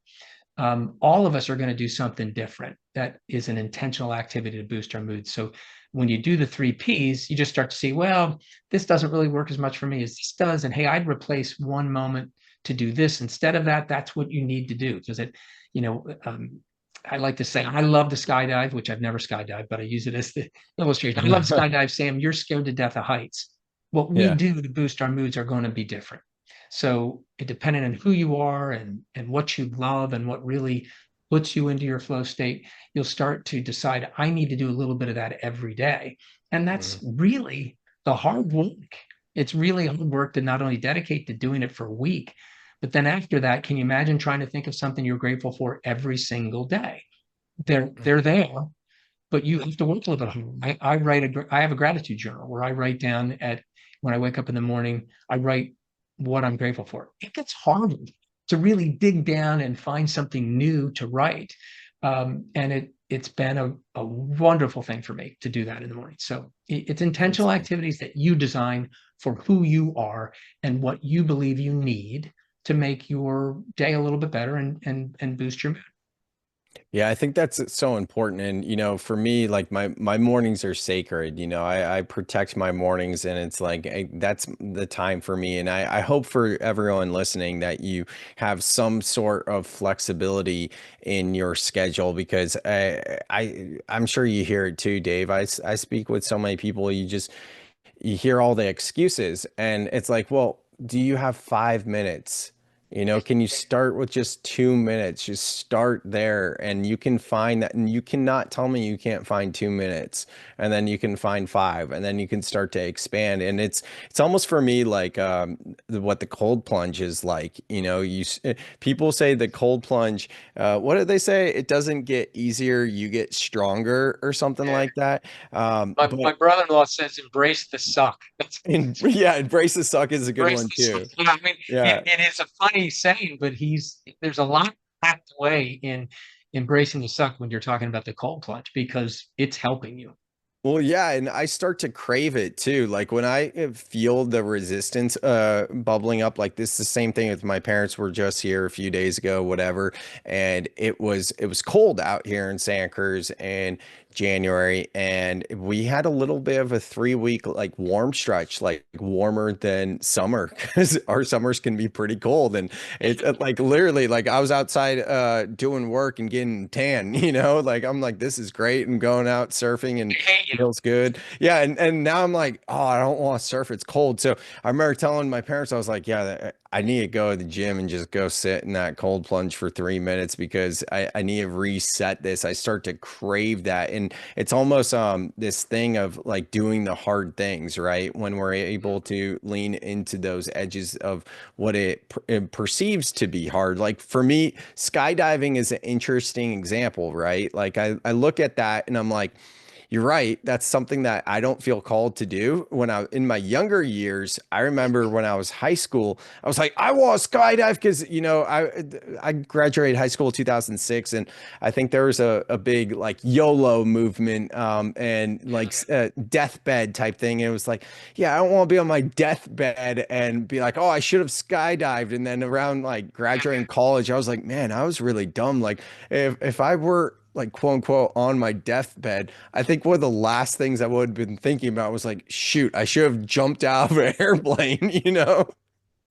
All of us are going to do something different that is an intentional activity to boost our mood. So when you do the 3 Ps, you just start to see, well, this doesn't really work as much for me as this does. And hey, I'd replace one moment to do this instead of that. That's what you need to do. Because I like to say, I love the skydive, which I've never skydived, but I use it as the illustration. I love skydive. Sam, you're scared to death of heights. What we do to boost our moods are going to be different. So depending on who you are and what you love and what really puts you into your flow state, you'll start to decide, I need to do a little bit of that every day. And that's really the hard work. It's really hard work to not only dedicate to doing it for a week, but then after that, can you imagine trying to think of something you're grateful for every single day? They're there, but you have to work a little bit harder. I have a gratitude journal where I write down when I wake up in the morning, I write what I'm grateful for. It gets harder to really dig down and find something new to write. And it's been a wonderful thing for me to do that in the morning. So it's intentional activities that you design for who you are and what you believe you need to make your day a little bit better and boost your mood.
Yeah, I think that's so important. And, for me, like my mornings are sacred. I protect my mornings, and it's like, that's the time for me. And I hope for everyone listening that you have some sort of flexibility in your schedule, because I'm sure you hear it too, Dave. I speak with so many people, you hear all the excuses, and it's like, well, do you have 5 minutes? Can you start with just 2 minutes? Just start there, and you can find that. And you cannot tell me you can't find 2 minutes, and then you can find 5, and then you can start to expand. And it's almost for me like what the cold plunge is like. People say the cold plunge. What do they say? It doesn't get easier, you get stronger, or something like that.
My brother-in-law says, "Embrace the suck."
Embrace the suck is a good one too.
I mean, it is a funny saying, but there's a lot packed away in embracing the suck when you're talking about the cold plunge, because it's helping you.
Well, yeah, and I start to crave it too. Like when I feel the resistance bubbling up, like this is the same thing with my parents were just here a few days ago, whatever, and it was cold out here in Santa Cruz, and January, and we had a little bit of a 3 week like warm stretch, like warmer than summer, because our summers can be pretty cold. And it's like literally like I was outside doing work and getting tan, like I'm like, this is great, and going out surfing and
I hate you.
feels good. Yeah, and now I'm like, oh, I don't want to surf. It's cold. So I remember telling my parents, I was like, yeah, I need to go to the gym and just go sit in that cold plunge for 3 minutes, because I need to reset this. I start to crave that. And it's almost this thing of like doing the hard things, right? When we're able to lean into those edges of what it perceives to be hard. Like for me, skydiving is an interesting example, right? Like I look at that and I'm like, you're right. That's something that I don't feel called to do. When I in my younger years, I remember when I was high school, I was like, I want to skydive, because I graduated high school in 2006, and I think there was a big like YOLO movement, and like deathbed type thing. And it was like, yeah, I don't want to be on my deathbed and be like, oh, I should have skydived. And then around like graduating college, I was like, man, I was really dumb. Like if I were like quote unquote on my deathbed, I think one of the last things I would have been thinking about was like, shoot, I should have jumped out of an airplane.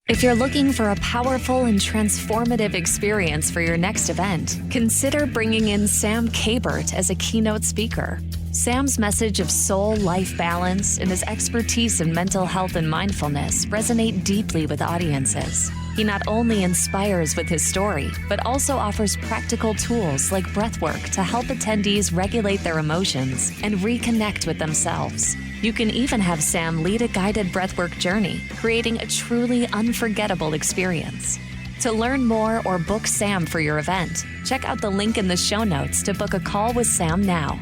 If you're looking for a powerful and transformative experience for your next event, consider bringing in Sam Kabert as a keynote speaker. Sam's message of soul life balance and his expertise in mental health and mindfulness resonate deeply with audiences. He not only inspires with his story, but also offers practical tools like breathwork to help attendees regulate their emotions and reconnect with themselves. You can even have Sam lead a guided breathwork journey, creating a truly unforgettable experience. To learn more or book Sam for your event, check out the link in the show notes to book a call with Sam now.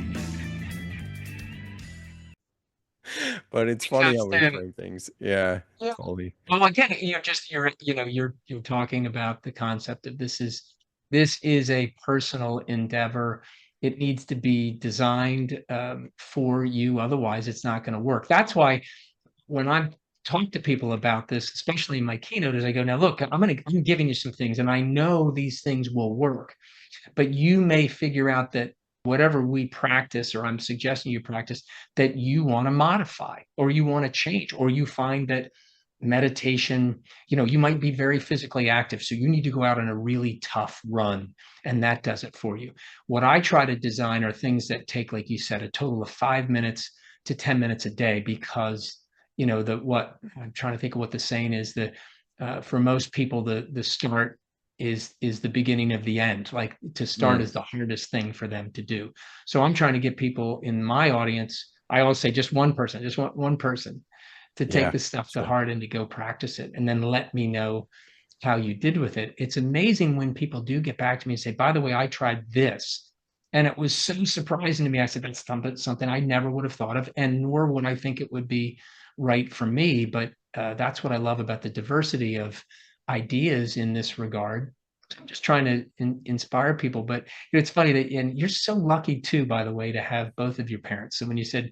But it's funny how we
Because,
frame things. Yeah,
yeah.
totally.
Well, again, you're talking about the concept of this is a personal endeavor. It needs to be designed for you. Otherwise, it's not going to work. That's why when I talk to people about this, especially in my keynote, is I go, now look, I'm giving you some things, and I know these things will work, but you may figure out that whatever we practice, or I'm suggesting you practice, that you want to modify, or you want to change, or you find that meditation, you might be very physically active, so you need to go out on a really tough run, and that does it for you. What I try to design are things that take, like you said, a total of 5 minutes to 10 minutes a day, because what I'm trying to think of what the saying is, that for most people the start is the beginning of the end. Like to start is the hardest thing for them to do. So I'm trying to get people in my audience. I always say just one person, just want one person to take this stuff to heart and to go practice it, and then let me know how you did with it. It's amazing when people do get back to me and say, by the way, I tried this, and it was so surprising to me. I said, that's something I never would have thought of, and nor would I think it would be right for me. But that's what I love about the diversity of ideas in this regard. I'm just trying to inspire people. But it's funny that, and you're so lucky too, by the way, to have both of your parents. So when you said,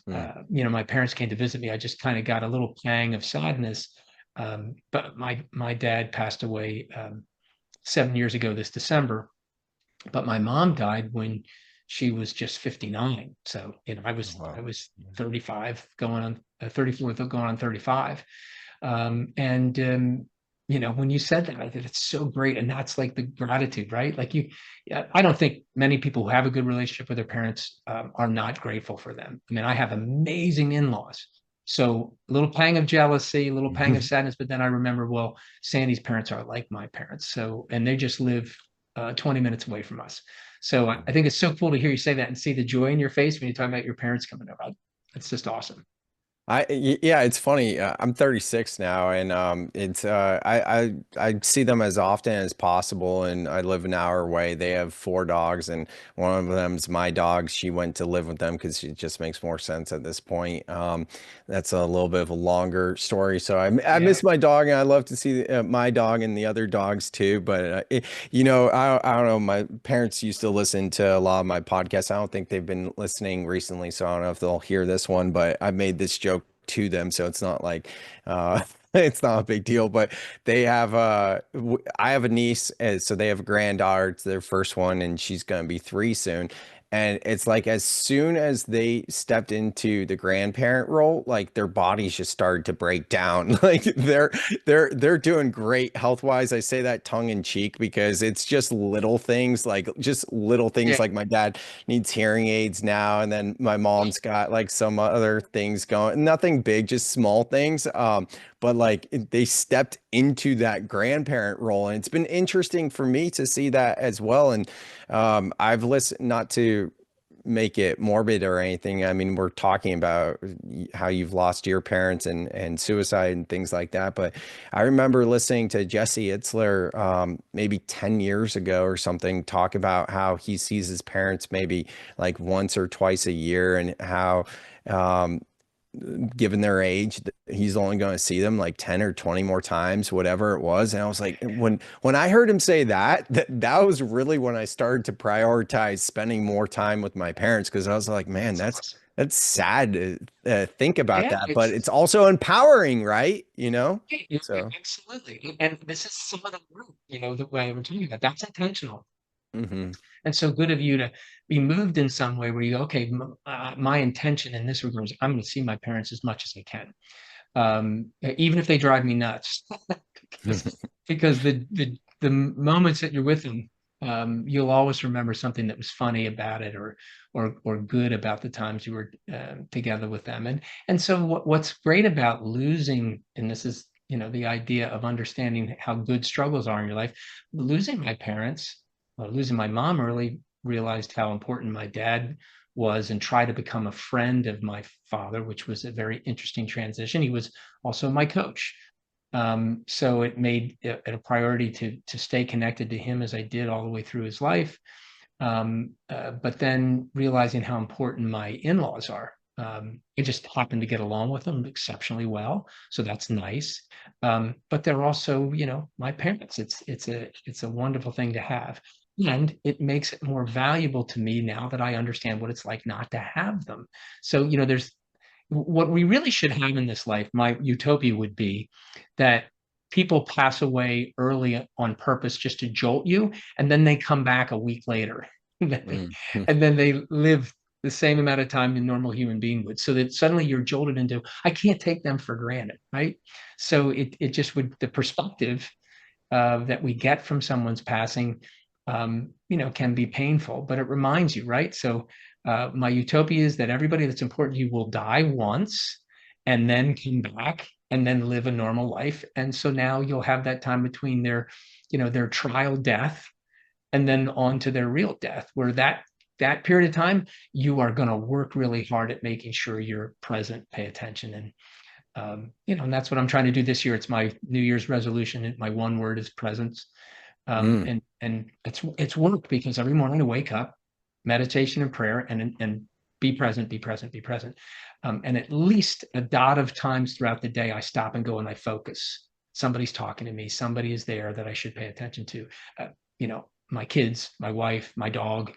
my parents came to visit me, I just kind of got a little pang of sadness. But my dad passed away 7 years ago this December, but my mom died when she was just 59. So, I was 35 going on 34 going on 35. When you said that, I thought it's so great. And that's like the gratitude, right? Like I don't think many people who have a good relationship with their parents are not grateful for them. I mean, I have amazing in-laws. So a little pang of jealousy, a little pang of sadness, but then I remember, well, Sandy's parents are like my parents. So, and they just live 20 minutes away from us. So I think it's so cool to hear you say that and see the joy in your face when you talk about your parents coming over. It's just awesome.
Yeah, it's funny. I'm 36 now, and it's I see them as often as possible, and I live an hour away. They have 4 dogs, and one of them's my dog. She went to live with them because it just makes more sense at this point. That's a little bit of a longer story. So I miss my dog, and I love to see my dog and the other dogs too. But I don't know. My parents used to listen to a lot of my podcasts. I don't think they've been listening recently, so I don't know if they'll hear this one. But I made this joke to them, so it's not like it's not a big deal. But they have I have a niece, so they have a granddaughter. It's their first one, and she's gonna be 3 soon. And it's like as soon as they stepped into the grandparent role, like their bodies just started to break down. Like they're doing great health wise. I say that tongue in cheek because it's just little things, like just little things.
Yeah.
Like my dad needs hearing aids now, and then my mom's got like some other things going. Nothing big, just small things. But like they stepped into that grandparent role, and it's been interesting for me to see that as well. And I've listened, not to make it morbid or anything. I mean, we're talking about how you've lost your parents and suicide and things like that. But I remember listening to Jesse Itzler maybe 10 years ago or something talk about how he sees his parents maybe like once or twice a year, and how um, given their age, he's only going to see them like 10 or 20 more times, whatever it was. And I was like, when I heard him say that was really when I started to prioritize spending more time with my parents, because I was like, man, that's sad to think about
Yeah,
that, but it's also empowering, right? So
absolutely. And this is some of the work, the way we're talking about. That's intentional.
mhm.
And so good of you to be moved in some way where you go, okay, my intention in this regard is I'm going to see my parents as much as I can, even if they drive me nuts, because the moments that you're with them, you'll always remember something that was funny about it, or good about the times you were together with them. And so what's great about losing, and this is the idea of understanding how good struggles are in your life. Losing my parents, losing my mom, really realized how important my dad was, and tried to become a friend of my father, which was a very interesting transition. He was also my coach. So it made it a priority to stay connected to him as I did all the way through his life. But then realizing how important my in-laws are. I just happen to get along with them exceptionally well, so that's nice. But they're also, my parents. It's a wonderful thing to have, and it makes it more valuable to me now that I understand what it's like not to have them. So there's what we really should have in this life. My utopia would be that people pass away early on purpose just to jolt you, and then they come back a week later,
Mhm.
and then they live the same amount of time a normal human being would, so that suddenly you're jolted into, I can't take them for granted, right? So it just would, the perspective that we get from someone's passing, can be painful, but it reminds you, right? So my utopia is that everybody that's important to you will die once, and then come back, and then live a normal life. And so now you'll have that time between their trial death and then on to their real death, where that period of time, you are going to work really hard at making sure you're present, pay attention. And that's what I'm trying to do this year. It's my New Year's resolution. My one word is presence.
Mm.
And it's work, because every morning I wake up, meditation and prayer, and be present, be present, be present. And at least a dot of times throughout the day, I stop and go and I focus. Somebody's talking to me. Somebody is there that I should pay attention to. My kids, my wife, my dog,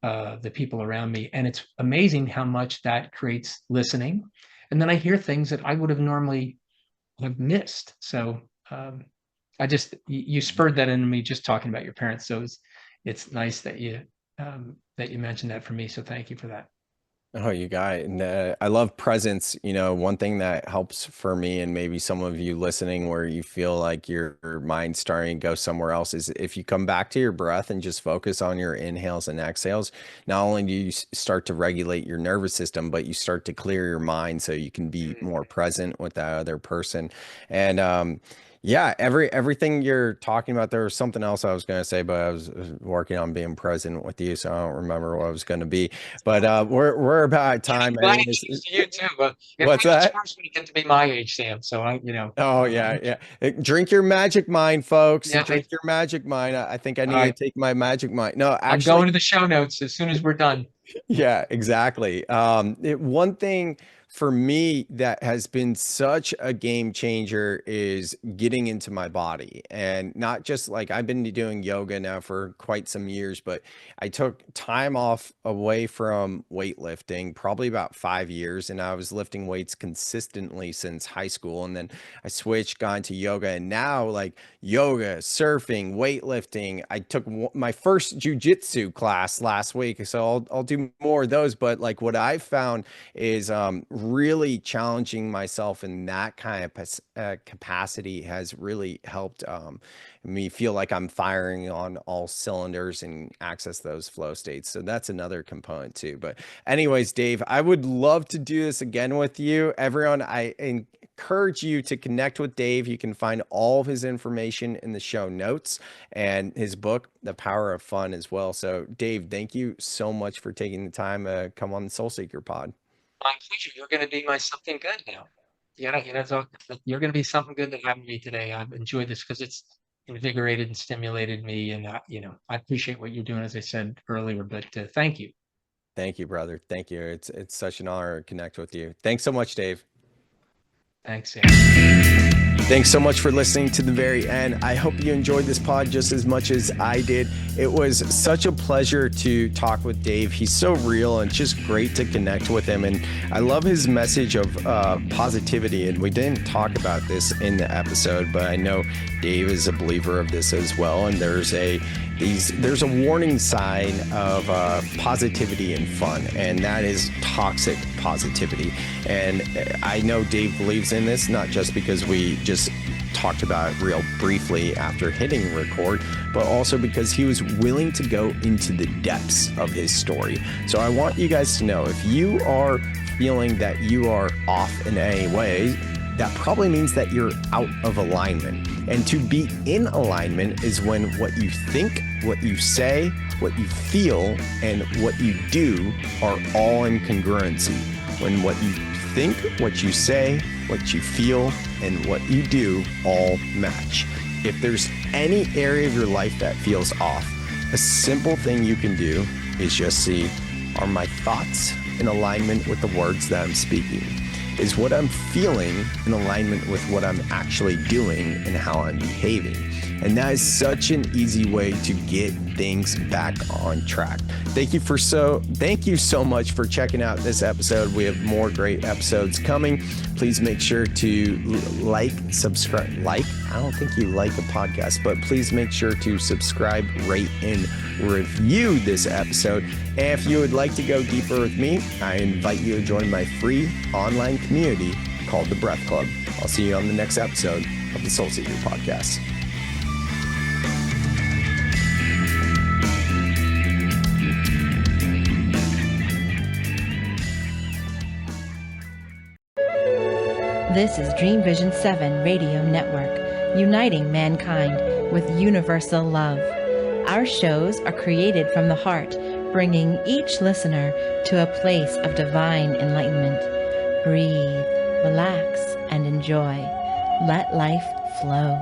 the people around me. And it's amazing how much that creates listening. And then I hear things that I would have normally have missed. So you spurred that into me just talking about your parents. So it's nice that you mentioned that for me. So thank you for that.
Oh, you got it. And I love presence. One thing that helps for me, and maybe some of you listening where you feel like your mind's starting to go somewhere else, is if you come back to your breath and just focus on your inhales and exhales, not only do you start to regulate your nervous system, but you start to clear your mind so you can be more present with that other person. And yeah, everything you're talking about, there was something else I was going to say, but I was working on being present with you, so I don't remember what I was going to be. But we're about at time.
Glad
Anyways.
you too.
What's that?
First when you get to be my age, Sam. So
Oh yeah. Drink your magic mind, folks.
Yeah.
Drink your magic mind. I think I
All
need to
right.
take my magic mind. No,
I'm
actually,
going to the show notes as soon as we're done.
yeah, exactly. One thing for me that has been such a game changer is getting into my body, and not just like I've been doing yoga now for quite some years, but I took time off away from weightlifting, probably about 5 years, and I was lifting weights consistently since high school. And then I switched, got into yoga, and now like yoga, surfing, weightlifting. I took my first jujitsu class last week, so I'll do do more of those, but like what I've found is really challenging myself in that kind of capacity has really helped me feel like I'm firing on all cylinders and access those flow states. So that's another component too. But anyways, Dave, I would love to do this again with you. Everyone, I encourage you to connect with Dave. You can find all of his information in the show notes and his book, The Power of Fun, as well. So Dave, thank you so much for taking the time to come on the Soul Seeker pod.
My pleasure. You're going to be my something good now. So you're going to be something good that happened to me today. I've enjoyed this because it's invigorated and stimulated me. And, I appreciate what you're doing, as I said earlier, but thank you.
Thank you, brother. Thank you. It's such an honor to connect with you. Thanks so much, Dave.
Thanks, Sam.
Thanks so much for listening to the very end. I hope you enjoyed this pod just as much as I did. It was such a pleasure to talk with Dave. He's so real and just great to connect with him. And I love his message of positivity. And we didn't talk about this in the episode, but I know Dave is a believer of this as well. And there's a warning sign of positivity and fun, and that is toxic positivity. And I know Dave believes in this, not just because we just talked about it real briefly after hitting record, but also because he was willing to go into the depths of his story. So I want you guys to know, if you are feeling that you are off in any way, that probably means that you're out of alignment. And to be in alignment is when what you think, what you say, what you feel, and what you do are all in congruency. When what you think, what you say, what you feel, and what you do all match. If there's any area of your life that feels off, a simple thing you can do is just see, are my thoughts in alignment with the words that I'm speaking? Is what I'm feeling in alignment with what I'm actually doing and how I'm behaving? And that is such an easy way to get things back on track. Thank you so much for checking out this episode. We have more great episodes coming. Please make sure to subscribe. I don't think you like a podcast, but please make sure to subscribe, rate, and review this episode. And if you would like to go deeper with me, I invite you to join my free online community called The Breath Club. I'll see you on the next episode of the Soul Seeker podcast.
This is Dream Vision 7 Radio Network, uniting mankind with universal love. Our shows are created from the heart, bringing each listener to a place of divine enlightenment. Breathe, relax, and enjoy. Let life flow.